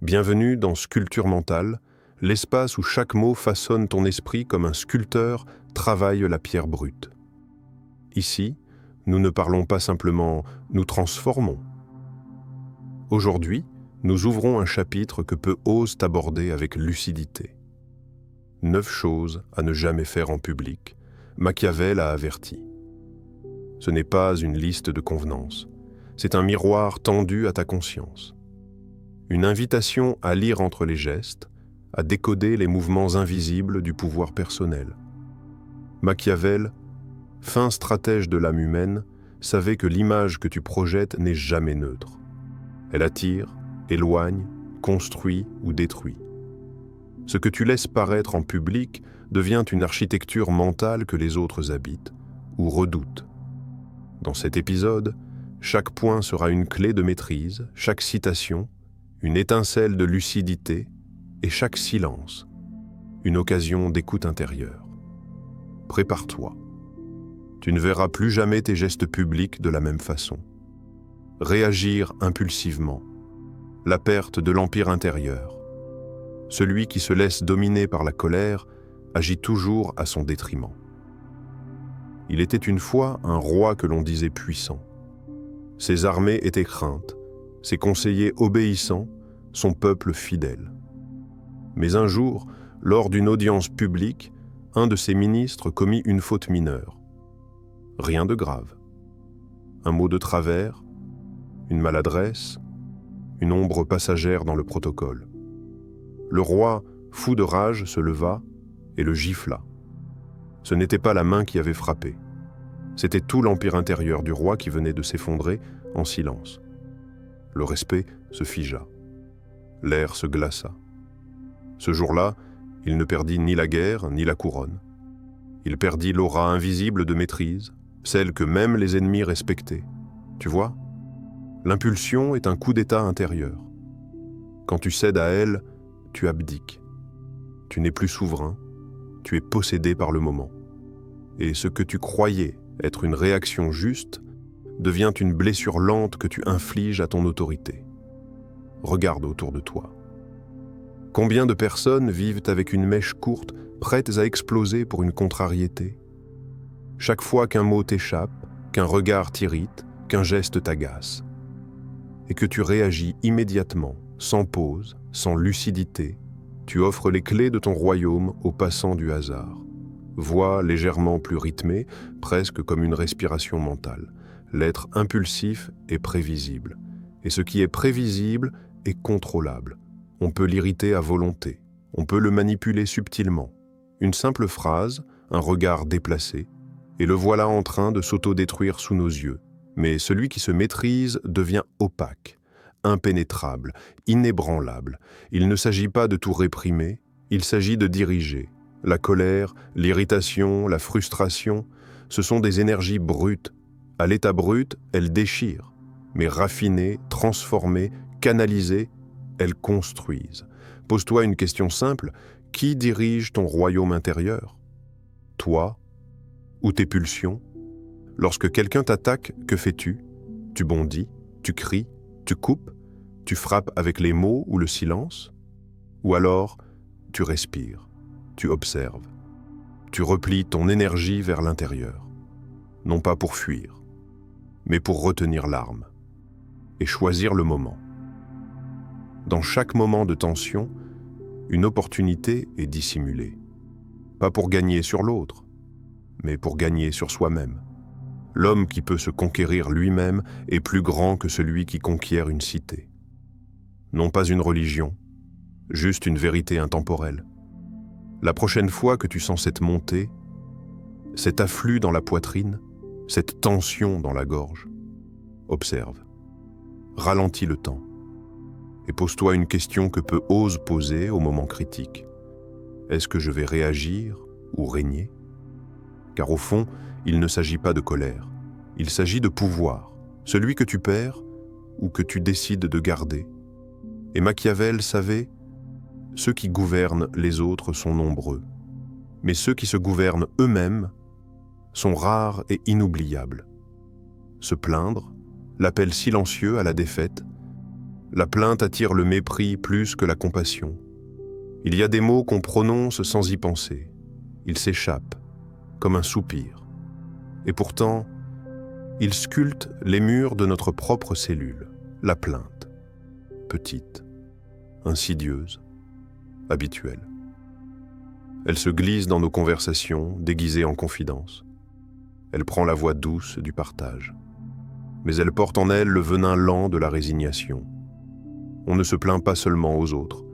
Bienvenue dans Sculpture mentale, l'espace où chaque mot façonne ton esprit comme un sculpteur travaille la pierre brute. Ici, nous ne parlons pas simplement, nous transformons. Aujourd'hui, nous ouvrons un chapitre que peu osent aborder avec lucidité. 9 choses à ne jamais faire en public, Machiavel a averti. Ce n'est pas une liste de convenances, c'est un miroir tendu à ta conscience. Une invitation à lire entre les gestes, à décoder les mouvements invisibles du pouvoir personnel. Machiavel, fin stratège de l'âme humaine, savait que l'image que tu projettes n'est jamais neutre. Elle attire, éloigne, construit ou détruit. Ce que tu laisses paraître en public devient une architecture mentale que les autres habitent ou redoutent. Dans cet épisode, chaque point sera une clé de maîtrise, chaque citation, une étincelle de lucidité et chaque silence, une occasion d'écoute intérieure. Prépare-toi. Tu ne verras plus jamais tes gestes publics de la même façon. Réagir impulsivement, la perte de l'empire intérieur. Celui qui se laisse dominer par la colère agit toujours à son détriment. Il était une fois un roi que l'on disait puissant. Ses armées étaient craintes, ses conseillers obéissants, son peuple fidèle. Mais un jour, lors d'une audience publique, un de ses ministres commit une faute mineure. Rien de grave. Un mot de travers, une maladresse, une ombre passagère dans le protocole. Le roi, fou de rage, se leva et le gifla. Ce n'était pas la main qui avait frappé. C'était tout l'empire intérieur du roi qui venait de s'effondrer en silence. Le respect se figea. L'air se glaça. Ce jour-là, il ne perdit ni la guerre ni la couronne. Il perdit l'aura invisible de maîtrise, celle que même les ennemis respectaient. Tu vois ? L'impulsion est un coup d'état intérieur. Quand tu cèdes à elle, tu abdiques. Tu n'es plus souverain, tu es possédé par le moment. Et ce que tu croyais être une réaction juste devient une blessure lente que tu infliges à ton autorité. Regarde autour de toi. Combien de personnes vivent avec une mèche courte, prêtes à exploser pour une contrariété ? Chaque fois qu'un mot t'échappe, qu'un regard t'irrite, qu'un geste t'agace. Et que tu réagis immédiatement, sans pause, sans lucidité, tu offres les clés de ton royaume aux passants du hasard. Voix légèrement plus rythmée, presque comme une respiration mentale. L'être impulsif est prévisible. Et ce qui est prévisible est contrôlable. On peut l'irriter à volonté. On peut le manipuler subtilement. Une simple phrase, un regard déplacé, et le voilà en train de s'autodétruire sous nos yeux. Mais celui qui se maîtrise devient opaque, impénétrable, inébranlable. Il ne s'agit pas de tout réprimer, il s'agit de diriger. La colère, l'irritation, la frustration, ce sont des énergies brutes. À l'état brut, elles déchirent, mais raffinées, transformées, canalisées, elles construisent. Pose-toi une question simple, qui dirige ton royaume intérieur ? Toi ou tes pulsions ? Lorsque quelqu'un t'attaque, que fais-tu ? Tu bondis, tu cries, tu coupes, tu frappes avec les mots ou le silence ? Ou alors, tu respires, tu observes, tu replies ton énergie vers l'intérieur, non pas pour fuir, mais pour retenir l'arme et choisir le moment. Dans chaque moment de tension, une opportunité est dissimulée, pas pour gagner sur l'autre, mais pour gagner sur soi-même. L'homme qui peut se conquérir lui-même est plus grand que celui qui conquiert une cité. Non pas une religion, juste une vérité intemporelle. La prochaine fois que tu sens cette montée, cet afflux dans la poitrine, cette tension dans la gorge, observe, ralentis le temps et pose-toi une question que peu ose poser au moment critique. Est-ce que je vais réagir ou régner ? Car au fond, il ne s'agit pas de colère, il s'agit de pouvoir, celui que tu perds ou que tu décides de garder. Et Machiavel savait, ceux qui gouvernent les autres sont nombreux, mais ceux qui se gouvernent eux-mêmes sont rares et inoubliables. Se plaindre, l'appel silencieux à la défaite, La plainte attire le mépris plus que la compassion. Il y a des mots qu'on prononce sans y penser. Ils s'échappent, comme un soupir. Et pourtant, ils sculptent les murs de notre propre cellule, la plainte. Petite, insidieuse, habituelle. Elle se glisse dans nos conversations, déguisée en confidence. Elle prend la voix douce du partage. Mais elle porte en elle le venin lent de la résignation. On ne se plaint pas seulement aux autres.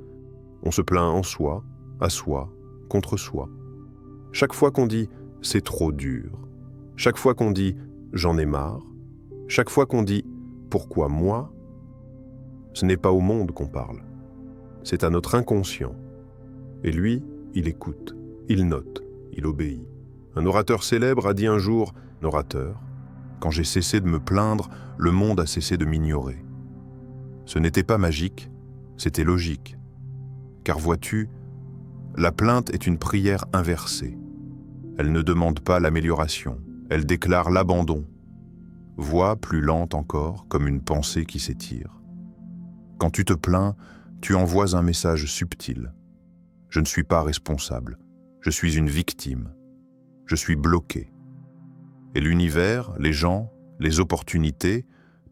On se plaint en soi, à soi, contre soi. Chaque fois qu'on dit « c'est trop dur », chaque fois qu'on dit « j'en ai marre », chaque fois qu'on dit « pourquoi moi », ce n'est pas au monde qu'on parle. C'est à notre inconscient. Et lui, il écoute, il note, il obéit. Un orateur célèbre a dit un jour « Orateur, quand j'ai cessé de me plaindre, le monde a cessé de m'ignorer. » Ce n'était pas magique, c'était logique. Car vois-tu, la plainte est une prière inversée. Elle ne demande pas l'amélioration, elle déclare l'abandon. Voix plus lente encore, comme une pensée qui s'étire. Quand tu te plains, tu envoies un message subtil. Je ne suis pas responsable, je suis une victime. Je suis bloqué. Et l'univers, les gens, les opportunités,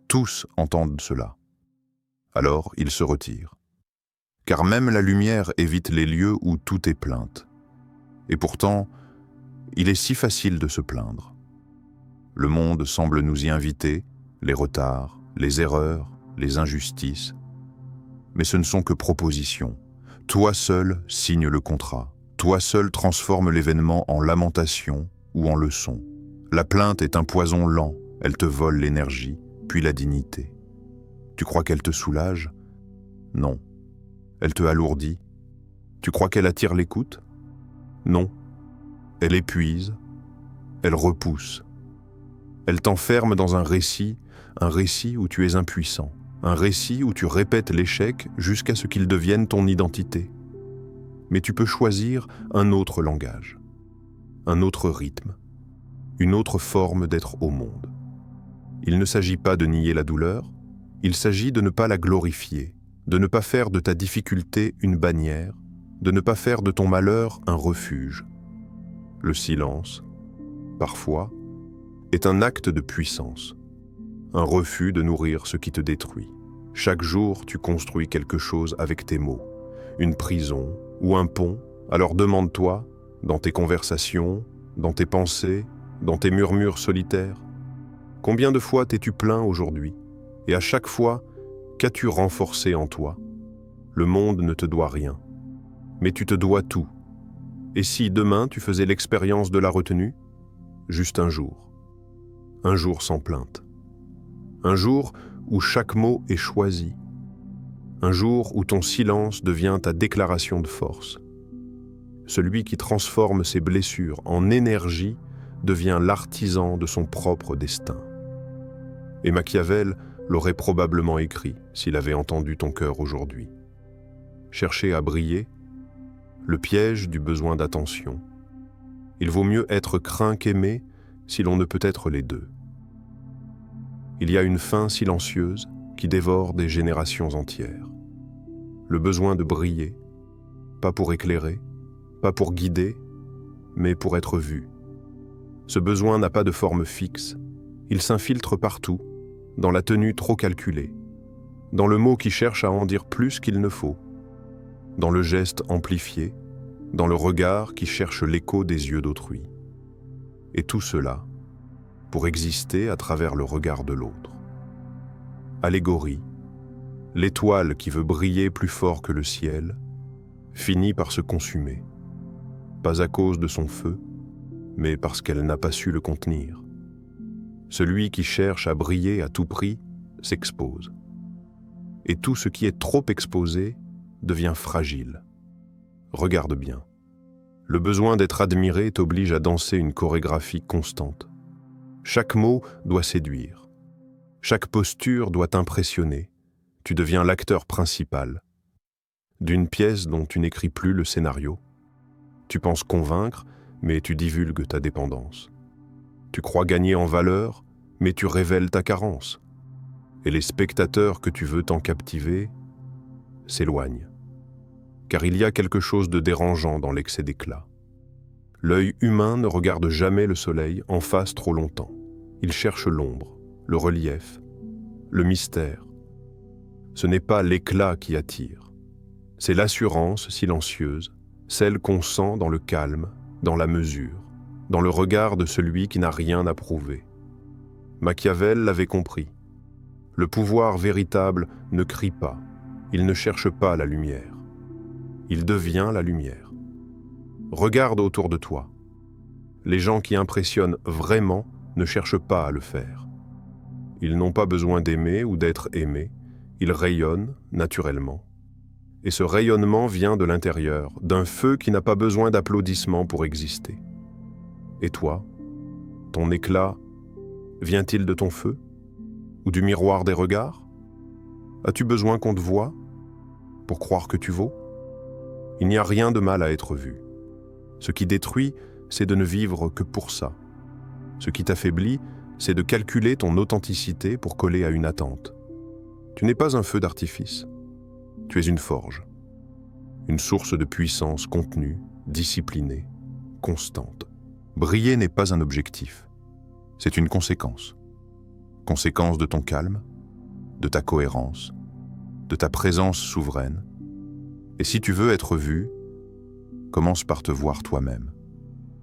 tous entendent cela. Alors ils se retirent. Car même la lumière évite les lieux où tout est plainte. Et pourtant, il est si facile de se plaindre. Le monde semble nous y inviter, les retards, les erreurs, les injustices. Mais ce ne sont que propositions. Toi seul signe le contrat. Toi seul transforme l'événement en lamentation ou en leçon. La plainte est un poison lent. Elle te vole l'énergie, puis la dignité. Tu crois qu'elle te soulage? Non. Elle te alourdit. Tu crois qu'elle attire l'écoute? Non. Elle épuise. Elle repousse. Elle t'enferme dans un récit où tu es impuissant, un récit où tu répètes l'échec jusqu'à ce qu'il devienne ton identité. Mais tu peux choisir un autre langage, un autre rythme, une autre forme d'être au monde. Il ne s'agit pas de nier la douleur, il s'agit de ne pas la glorifier, de ne pas faire de ta difficulté une bannière, de ne pas faire de ton malheur un refuge. Le silence, parfois, est un acte de puissance, un refus de nourrir ce qui te détruit. Chaque jour, tu construis quelque chose avec tes mots, une prison ou un pont. Alors demande-toi, dans tes conversations, dans tes pensées, dans tes murmures solitaires, combien de fois t'es-tu plaint aujourd'hui? Et à chaque fois, qu'as-tu renforcé en toi? Le monde ne te doit rien, mais tu te dois tout. Et si demain tu faisais l'expérience de la retenue? Juste un jour sans plainte. Un jour où chaque mot est choisi. Un jour où ton silence devient ta déclaration de force. Celui qui transforme ses blessures en énergie devient l'artisan de son propre destin. Et Machiavel l'aurait probablement écrit s'il avait entendu ton cœur aujourd'hui. Chercher à briller, le piège du besoin d'attention. Il vaut mieux être craint qu'aimé si l'on ne peut être les deux. Il y a une faim silencieuse qui dévore des générations entières. Le besoin de briller, pas pour éclairer, pas pour guider, mais pour être vu. Ce besoin n'a pas de forme fixe, il s'infiltre partout, dans la tenue trop calculée, dans le mot qui cherche à en dire plus qu'il ne faut, dans le geste amplifié, dans le regard qui cherche l'écho des yeux d'autrui. Et tout cela pour exister à travers le regard de l'autre. Allégorie, l'étoile qui veut briller plus fort que le ciel, finit par se consumer, pas à cause de son feu, mais parce qu'elle n'a pas su le contenir. Celui qui cherche à briller à tout prix s'expose. Et tout ce qui est trop exposé devient fragile. Regarde bien. Le besoin d'être admiré t'oblige à danser une chorégraphie constante. Chaque mot doit séduire. Chaque posture doit impressionner. Tu deviens l'acteur principal d'une pièce dont tu n'écris plus le scénario. Tu penses convaincre, mais tu divulgues ta dépendance. Tu crois gagner en valeur, mais tu révèles ta carence. et les spectateurs que tu veux t'en captiver s'éloignent. Car il y a quelque chose de dérangeant dans l'excès d'éclat. L'œil humain ne regarde jamais le soleil en face trop longtemps. Il cherche l'ombre, le relief, le mystère. Ce n'est pas l'éclat qui attire, c'est l'assurance silencieuse, celle qu'on sent dans le calme, dans la mesure, dans le regard de celui qui n'a rien à prouver. Machiavel l'avait compris. Le pouvoir véritable ne crie pas, il ne cherche pas la lumière. Il devient la lumière. Regarde autour de toi. Les gens qui impressionnent vraiment ne cherchent pas à le faire. Ils n'ont pas besoin d'aimer ou d'être aimés, ils rayonnent naturellement. Et ce rayonnement vient de l'intérieur, d'un feu qui n'a pas besoin d'applaudissements pour exister. Et toi, ton éclat, vient-il de ton feu? Ou du miroir des regards? As-tu besoin qu'on te voie pour croire que tu vaux? Il n'y a rien de mal à être vu. Ce qui détruit, c'est de ne vivre que pour ça. Ce qui t'affaiblit, c'est de calculer ton authenticité pour coller à une attente. Tu n'es pas un feu d'artifice. Tu es une forge. Une source de puissance contenue, disciplinée, constante. Briller n'est pas un objectif. C'est une conséquence. Conséquence de ton calme, de ta cohérence, de ta présence souveraine. Et si tu veux être vu, commence par te voir toi-même,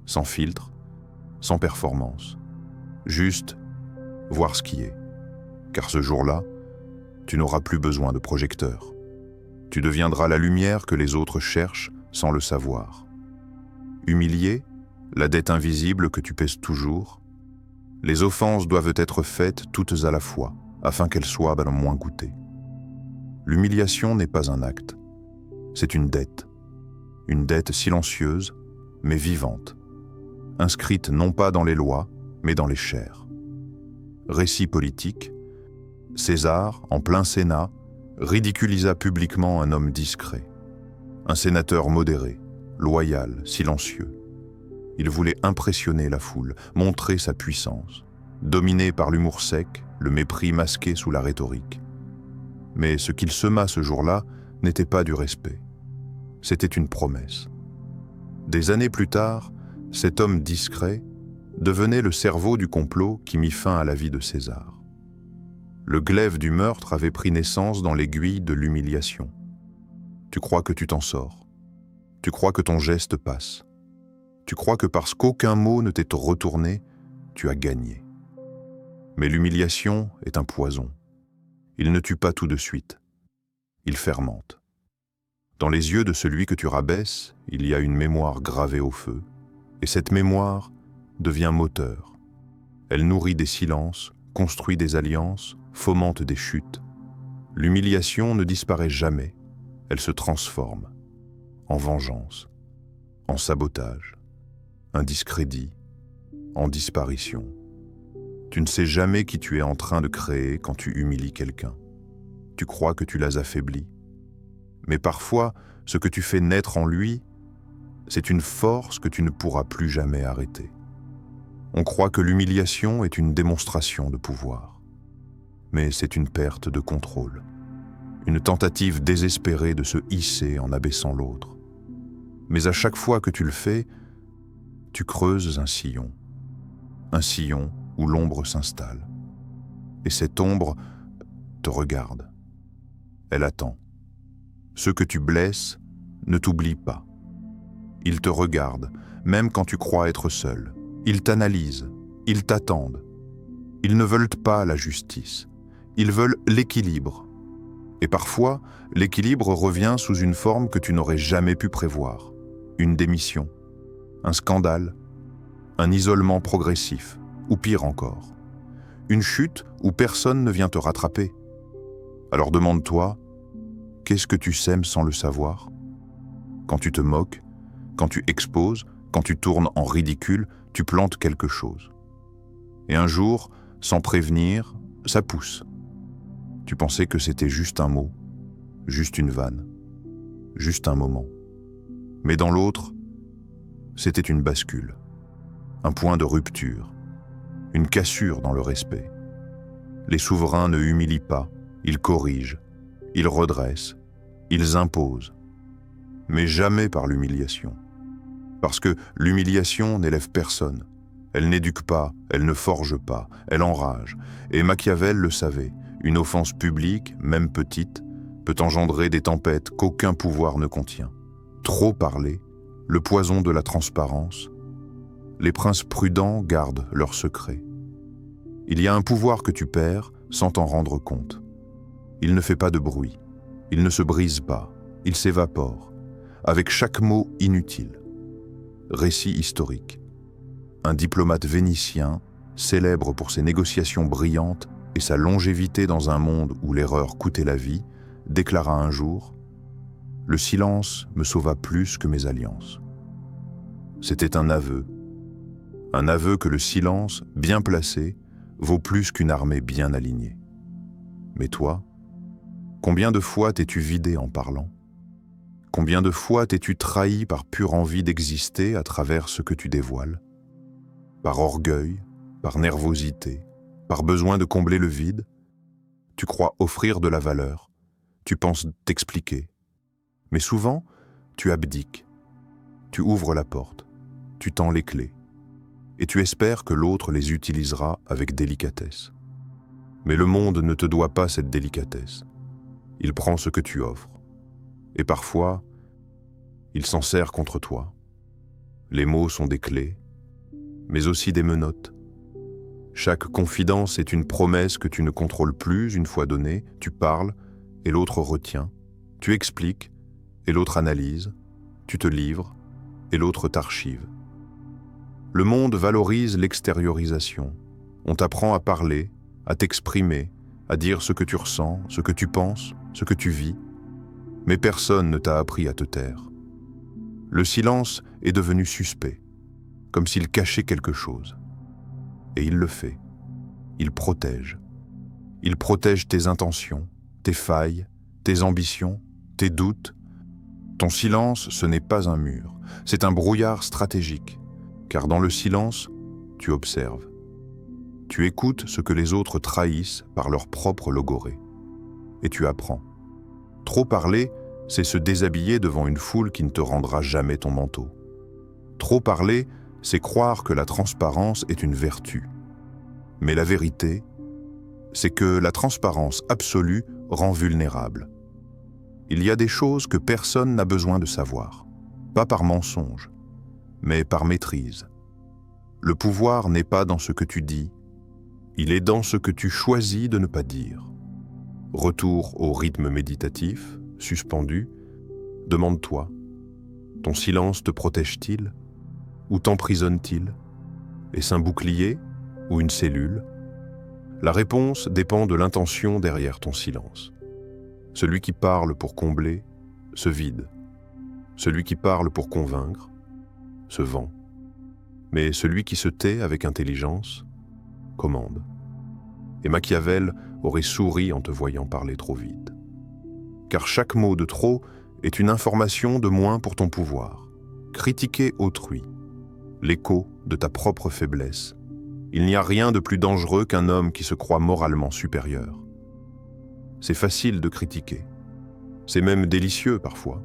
sans filtre, sans performance, juste voir ce qui est. Car ce jour-là, tu n'auras plus besoin de projecteur. Tu deviendras la lumière que les autres cherchent sans le savoir. Humilié, la dette invisible que tu pèses toujours, les offenses doivent être faites toutes à la fois, afin qu'elles soient moins goûtées. L'humiliation n'est pas un acte, c'est une dette silencieuse, mais vivante, inscrite non pas dans les lois, mais dans les chairs. Récit politique, César, en plein Sénat, ridiculisa publiquement un homme discret, un sénateur modéré, loyal, silencieux. Il voulait impressionner la foule, montrer sa puissance, dominé par l'humour sec, le mépris masqué sous la rhétorique. Mais ce qu'il sema ce jour-là n'était pas du respect. C'était une promesse. Des années plus tard, cet homme discret devenait le cerveau du complot qui mit fin à la vie de César. Le glaive du meurtre avait pris naissance dans l'aiguille de l'humiliation. Tu crois que tu t'en sors. Tu crois que ton geste passe. Tu crois que parce qu'aucun mot ne t'est retourné, tu as gagné. Mais l'humiliation est un poison. Il ne tue pas tout de suite. Il fermente. Dans les yeux de celui que tu rabaisses, il y a une mémoire gravée au feu, et cette mémoire devient moteur. Elle nourrit des silences, construit des alliances, fomente des chutes. L'humiliation ne disparaît jamais, elle se transforme en vengeance, en sabotage, en discrédit, en disparition. Tu ne sais jamais qui tu es en train de créer quand tu humilies quelqu'un. Tu crois que tu l'as affaibli. Mais parfois, ce que tu fais naître en lui, c'est une force que tu ne pourras plus jamais arrêter. On croit que l'humiliation est une démonstration de pouvoir. Mais c'est une perte de contrôle. Une tentative désespérée de se hisser en abaissant l'autre. Mais à chaque fois que tu le fais, tu creuses un sillon où l'ombre s'installe. Et cette ombre te regarde. Elle attend. Ceux que tu blesses ne t'oublient pas. Ils te regardent, même quand tu crois être seul. Ils t'analysent, ils t'attendent. Ils ne veulent pas la justice. Ils veulent l'équilibre. Et parfois, l'équilibre revient sous une forme que tu n'aurais jamais pu prévoir. Une démission, un scandale, un isolement progressif, ou pire encore, une chute où personne ne vient te rattraper. Alors demande-toi, qu'est-ce que tu sèmes sans le savoir? Quand tu te moques, quand tu exposes, quand tu tournes en ridicule, tu plantes quelque chose. Et un jour, sans prévenir, ça pousse. Tu pensais que c'était juste un mot, juste une vanne, juste un moment. Mais dans l'autre, c'était une bascule, un point de rupture, une cassure dans le respect. Les souverains ne humilient pas, ils corrigent, ils redressent, ils imposent. Mais jamais par l'humiliation. Parce que l'humiliation n'élève personne. Elle n'éduque pas, elle ne forge pas, elle enrage. Et Machiavel le savait, une offense publique, même petite, peut engendrer des tempêtes qu'aucun pouvoir ne contient. Trop parler, le poison de la transparence. Les princes prudents gardent leurs secrets. Il y a un pouvoir que tu perds sans t'en rendre compte. Il ne fait pas de bruit, il ne se brise pas, il s'évapore, avec chaque mot inutile. Récit historique. Un diplomate vénitien, célèbre pour ses négociations brillantes et sa longévité dans un monde où l'erreur coûtait la vie, déclara un jour « Le silence me sauva plus que mes alliances ». C'était un aveu que le silence, bien placé, vaut plus qu'une armée bien alignée. Mais toi, combien de fois t'es-tu vidé en parlant? Combien de fois t'es-tu trahi par pure envie d'exister à travers ce que tu dévoiles? Par orgueil, par nervosité, par besoin de combler le vide? Tu crois offrir de la valeur, tu penses t'expliquer. Mais souvent, tu abdiques, tu ouvres la porte, tu tends les clés, et tu espères que l'autre les utilisera avec délicatesse. Mais le monde ne te doit pas cette délicatesse. Il prend ce que tu offres. Et parfois, il s'en sert contre toi. Les mots sont des clés, mais aussi des menottes. Chaque confidence est une promesse que tu ne contrôles plus une fois donnée. Tu parles et l'autre retient. Tu expliques et l'autre analyse. Tu te livres et l'autre t'archive. Le monde valorise l'extériorisation. On t'apprend à parler, à t'exprimer, à dire ce que tu ressens, ce que tu penses, ce que tu vis. Mais personne ne t'a appris à te taire. Le silence est devenu suspect, comme s'il cachait quelque chose. Et il le fait. Il protège. Il protège tes intentions, tes failles, tes ambitions, tes doutes. Ton silence, ce n'est pas un mur, c'est un brouillard stratégique. Car dans le silence, tu observes. Tu écoutes ce que les autres trahissent par leur propre logorée. Et tu apprends. Trop parler, c'est se déshabiller devant une foule qui ne te rendra jamais ton manteau. Trop parler, c'est croire que la transparence est une vertu. Mais la vérité, c'est que la transparence absolue rend vulnérable. Il y a des choses que personne n'a besoin de savoir, pas par mensonge, mais par maîtrise. Le pouvoir n'est pas dans ce que tu dis, il est dans ce que tu choisis de ne pas dire. Retour au rythme méditatif, suspendu, demande-toi, ton silence te protège-t-il ou t'emprisonne-t-il? Est-ce un bouclier ou une cellule? La réponse dépend de l'intention derrière ton silence. Celui qui parle pour combler se vide. Celui qui parle pour convaincre se vend. Mais celui qui se tait avec intelligence commande. Et Machiavel aurait souri en te voyant parler trop vite. Car chaque mot de trop est une information de moins pour ton pouvoir. Critiquer autrui, l'écho de ta propre faiblesse. Il n'y a rien de plus dangereux qu'un homme qui se croit moralement supérieur. C'est facile de critiquer. C'est même délicieux parfois.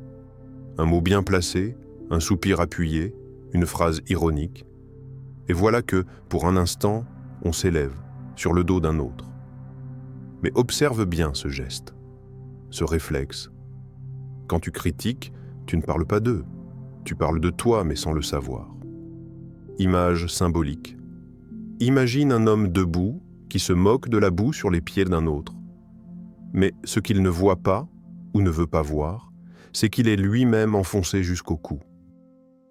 Un mot bien placé, un soupir appuyé, une phrase ironique. Et voilà que, pour un instant, on s'élève sur le dos d'un autre. Mais observe bien ce geste, ce réflexe. Quand tu critiques, tu ne parles pas d'eux. Tu parles de toi, mais sans le savoir. Image symbolique. Imagine un homme debout qui se moque de la boue sur les pieds d'un autre. Mais ce qu'il ne voit pas, ou ne veut pas voir, c'est qu'il est lui-même enfoncé jusqu'au cou.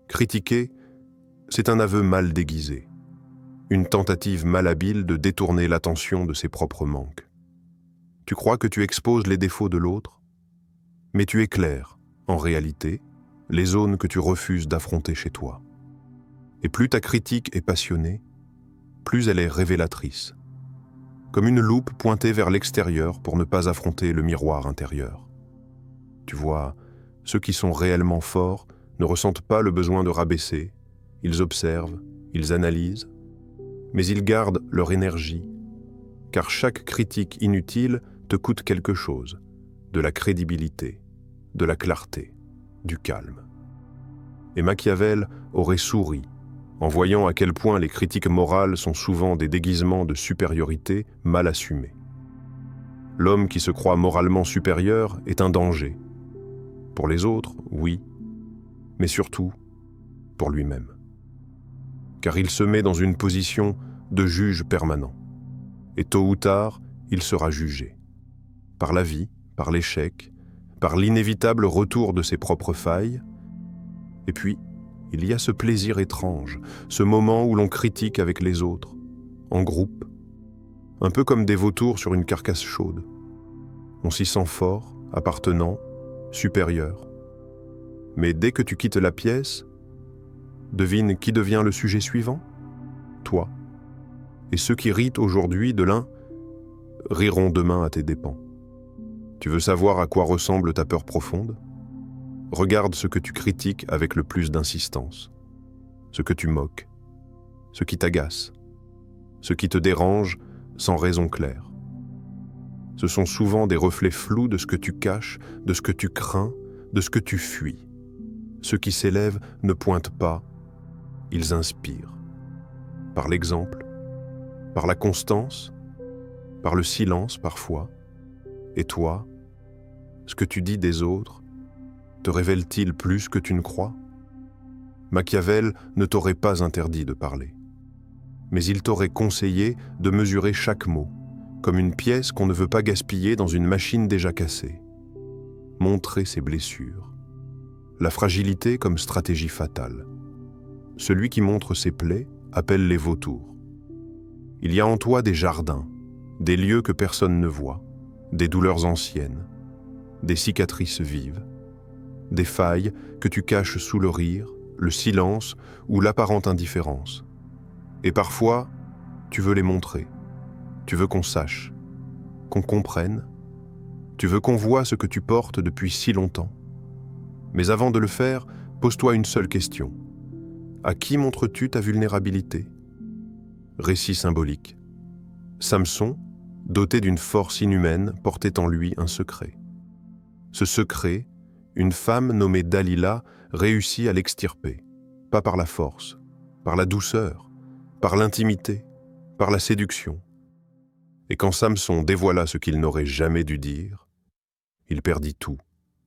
Critiquer, c'est un aveu mal déguisé, une tentative malhabile de détourner l'attention de ses propres manques. Tu crois que tu exposes les défauts de l'autre, mais tu éclaires, en réalité, les zones que tu refuses d'affronter chez toi. Et plus ta critique est passionnée, plus elle est révélatrice, comme une loupe pointée vers l'extérieur pour ne pas affronter le miroir intérieur. Tu vois, ceux qui sont réellement forts ne ressentent pas le besoin de rabaisser, ils observent, ils analysent, mais ils gardent leur énergie. car chaque critique inutile te coûte quelque chose, de la crédibilité, de la clarté, du calme. Et Machiavel aurait souri, en voyant à quel point les critiques morales sont souvent des déguisements de supériorité mal assumés. L'homme qui se croit moralement supérieur est un danger. Pour les autres, oui, mais surtout pour lui-même. Car il se met dans une position de juge permanent. Et tôt ou tard, il sera jugé. Par la vie, par l'échec, par l'inévitable retour de ses propres failles. Et puis, il y a ce plaisir étrange, ce moment où l'on critique avec les autres, en groupe, un peu comme des vautours sur une carcasse chaude. On s'y sent fort, appartenant, supérieur. Mais dès que tu quittes la pièce, devine qui devient le sujet suivant ? Toi. Et ceux qui rient aujourd'hui de l'un riront demain à tes dépens. Tu veux savoir à quoi ressemble ta peur profonde ? Regarde ce que tu critiques avec le plus d'insistance, ce que tu moques, ce qui t'agace, ce qui te dérange sans raison claire. Ce sont souvent des reflets flous de ce que tu caches, de ce que tu crains, de ce que tu fuis. Ceux qui s'élèvent ne pointent pas, ils inspirent. Par l'exemple, par la constance, par le silence parfois. Et toi, ce que tu dis des autres, te révèle-t-il plus que tu ne crois ? Machiavel ne t'aurait pas interdit de parler, mais il t'aurait conseillé de mesurer chaque mot, comme une pièce qu'on ne veut pas gaspiller dans une machine déjà cassée. Montrer ses blessures, la fragilité comme stratégie fatale. Celui qui montre ses plaies appelle les vautours. Il y a en toi des jardins, des lieux que personne ne voit, des douleurs anciennes, des cicatrices vives, des failles que tu caches sous le rire, le silence ou l'apparente indifférence. Et parfois, tu veux les montrer. Tu veux qu'on sache, qu'on comprenne. Tu veux qu'on voie ce que tu portes depuis si longtemps. Mais avant de le faire, pose-toi une seule question. À qui montres-tu ta vulnérabilité ? Récit symbolique. Samson, doté d'une force inhumaine, portait en lui un secret. Ce secret, une femme nommée Dalila réussit à l'extirper, pas par la force, par la douceur, par l'intimité, par la séduction. Et quand Samson dévoila ce qu'il n'aurait jamais dû dire, il perdit tout,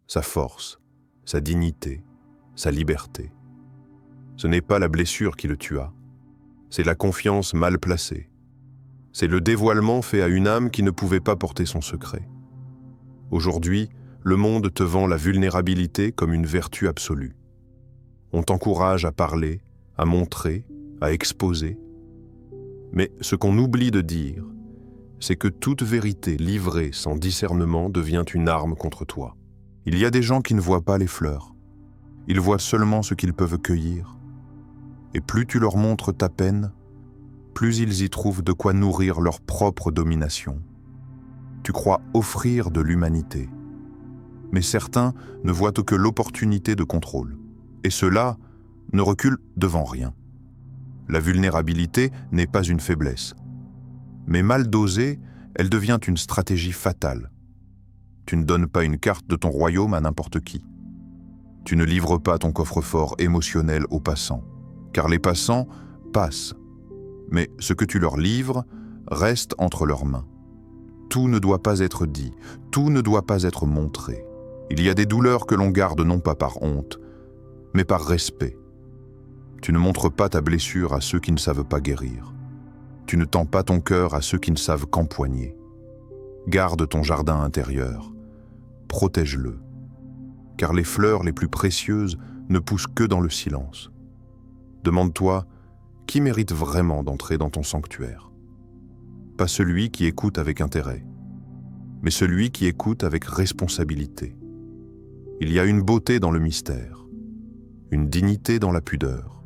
sa force, sa dignité, sa liberté. Ce n'est pas la blessure qui le tua, c'est la confiance mal placée. C'est le dévoilement fait à une âme qui ne pouvait pas porter son secret. Aujourd'hui, le monde te vend la vulnérabilité comme une vertu absolue. On t'encourage à parler, à montrer, à exposer. Mais ce qu'on oublie de dire, c'est que toute vérité livrée sans discernement devient une arme contre toi. Il y a des gens qui ne voient pas les fleurs. Ils voient seulement ce qu'ils peuvent cueillir. Et plus tu leur montres ta peine, plus ils y trouvent de quoi nourrir leur propre domination. Tu crois offrir de l'humanité. Mais certains ne voient que l'opportunité de contrôle. Et ceux-là ne reculent devant rien. La vulnérabilité n'est pas une faiblesse. Mais mal dosée, elle devient une stratégie fatale. Tu ne donnes pas une carte de ton royaume à n'importe qui. Tu ne livres pas ton coffre-fort émotionnel aux passants, car les passants passent. Mais ce que tu leur livres reste entre leurs mains. Tout ne doit pas être dit, tout ne doit pas être montré. Il y a des douleurs que l'on garde non pas par honte, mais par respect. Tu ne montres pas ta blessure à ceux qui ne savent pas guérir. Tu ne tends pas ton cœur à ceux qui ne savent qu'empoigner. Garde ton jardin intérieur, protège-le, car les fleurs les plus précieuses ne poussent que dans le silence. Demande-toi, qui mérite vraiment d'entrer dans ton sanctuaire ? Pas celui qui écoute avec intérêt, mais celui qui écoute avec responsabilité. Il y a une beauté dans le mystère, une dignité dans la pudeur,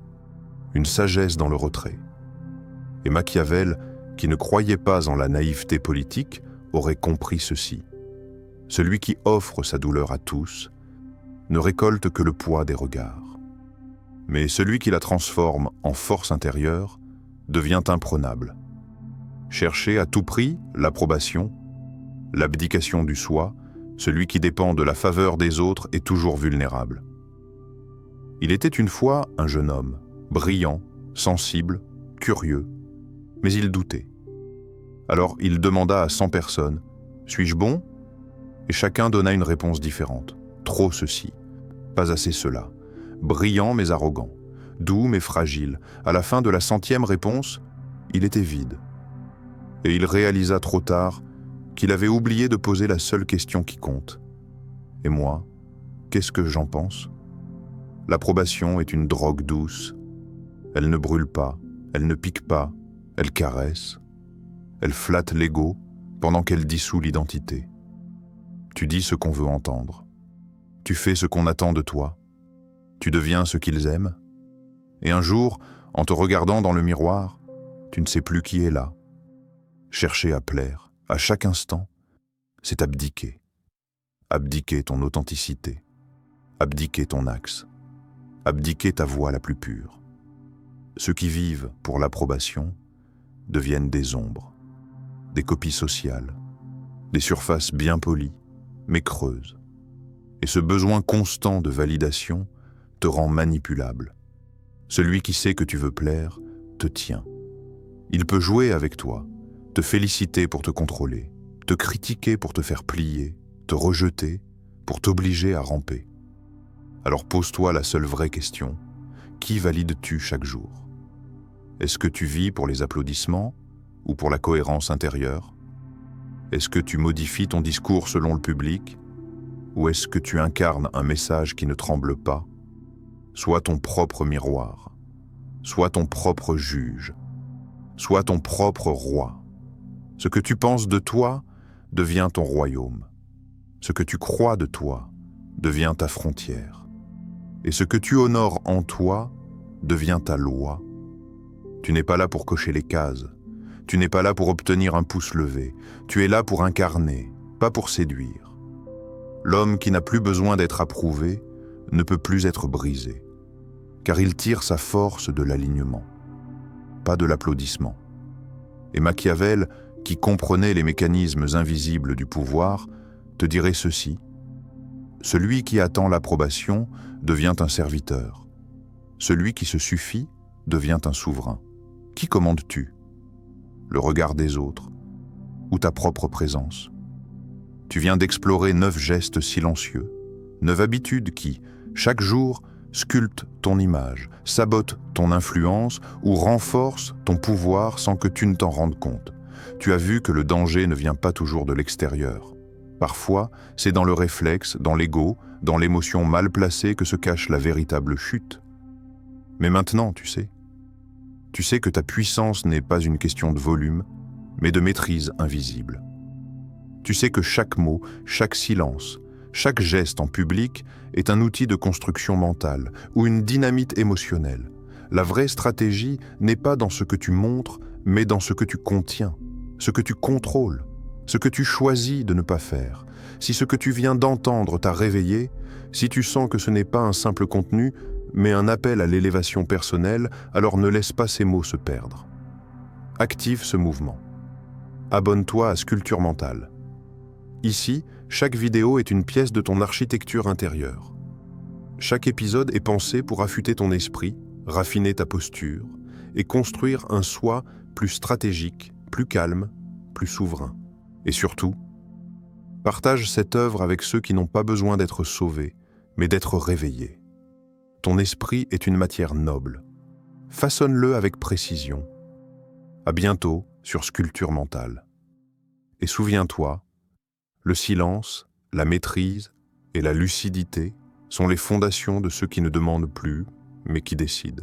une sagesse dans le retrait. Et Machiavel, qui ne croyait pas en la naïveté politique, aurait compris ceci. Celui qui offre sa douleur à tous ne récolte que le poids des regards. Mais celui qui la transforme en force intérieure devient imprenable. Chercher à tout prix l'approbation, l'abdication du soi, celui qui dépend de la faveur des autres est toujours vulnérable. Il était une fois un jeune homme, brillant, sensible, curieux, mais il doutait. Alors il demanda à 100 personnes « Suis-je bon ?» Et chacun donna une réponse différente. Trop ceci, pas assez cela. Brillant mais arrogant, doux mais fragile. À la fin de la 100e réponse, il était vide. Et il réalisa trop tard qu'il avait oublié de poser la seule question qui compte. Et moi, qu'est-ce que j'en pense ? L'approbation est une drogue douce. Elle ne brûle pas, elle ne pique pas, elle caresse. Elle flatte l'ego pendant qu'elle dissout l'identité. Tu dis ce qu'on veut entendre. Tu fais ce qu'on attend de toi. Tu deviens ce qu'ils aiment. Et un jour, en te regardant dans le miroir, tu ne sais plus qui est là. Chercher à plaire, à chaque instant, c'est abdiquer. Abdiquer ton authenticité. Abdiquer ton axe. Abdiquer ta voix la plus pure. Ceux qui vivent pour l'approbation deviennent des ombres, des copies sociales, des surfaces bien polies, mais creuses. Et ce besoin constant de validation te rend manipulable. Celui qui sait que tu veux plaire te tient. Il peut jouer avec toi, te féliciter pour te contrôler, te critiquer pour te faire plier, te rejeter pour t'obliger à ramper. Alors pose-toi la seule vraie question, qui valides-tu chaque jour ? Est-ce que tu vis pour les applaudissements ou pour la cohérence intérieure ? Est-ce que tu modifies ton discours selon le public ? Ou est-ce que tu incarnes un message qui ne tremble pas ? Sois ton propre miroir, sois ton propre juge, sois ton propre roi. Ce que tu penses de toi devient ton royaume. Ce que tu crois de toi devient ta frontière. Et ce que tu honores en toi devient ta loi. Tu n'es pas là pour cocher les cases. Tu n'es pas là pour obtenir un pouce levé. Tu es là pour incarner, pas pour séduire. L'homme qui n'a plus besoin d'être approuvé ne peut plus être brisé, car il tire sa force de l'alignement, pas de l'applaudissement. Et Machiavel, qui comprenait les mécanismes invisibles du pouvoir, te dirait ceci: celui qui attend l'approbation devient un serviteur. Celui qui se suffit devient un souverain. Qui commandes-tu ? Le regard des autres ou ta propre présence ? Tu viens d'explorer 9 gestes silencieux, 9 habitudes qui, chaque jour, sculptent ton image, sabotent ton influence ou renforcent ton pouvoir sans que tu ne t'en rendes compte. Tu as vu que le danger ne vient pas toujours de l'extérieur. Parfois, c'est dans le réflexe, dans l'ego, dans l'émotion mal placée que se cache la véritable chute. Mais maintenant, tu sais que ta puissance n'est pas une question de volume, mais de maîtrise invisible. Tu sais que chaque mot, chaque silence, chaque geste en public est un outil de construction mentale ou une dynamite émotionnelle. La vraie stratégie n'est pas dans ce que tu montres, mais dans ce que tu contiens, ce que tu contrôles, ce que tu choisis de ne pas faire. Si ce que tu viens d'entendre t'a réveillé, si tu sens que ce n'est pas un simple contenu, mais un appel à l'élévation personnelle, alors ne laisse pas ces mots se perdre. Active ce mouvement. Abonne-toi à Sculpture Mentale. Ici, chaque vidéo est une pièce de ton architecture intérieure. Chaque épisode est pensé pour affûter ton esprit, raffiner ta posture et construire un soi plus stratégique, plus calme, plus souverain. Et surtout, partage cette œuvre avec ceux qui n'ont pas besoin d'être sauvés, mais d'être réveillés. Ton esprit est une matière noble. Façonne-le avec précision. À bientôt sur Sculpture Mentale. Et souviens-toi, le silence, la maîtrise et la lucidité sont les fondations de ceux qui ne demandent plus, mais qui décident.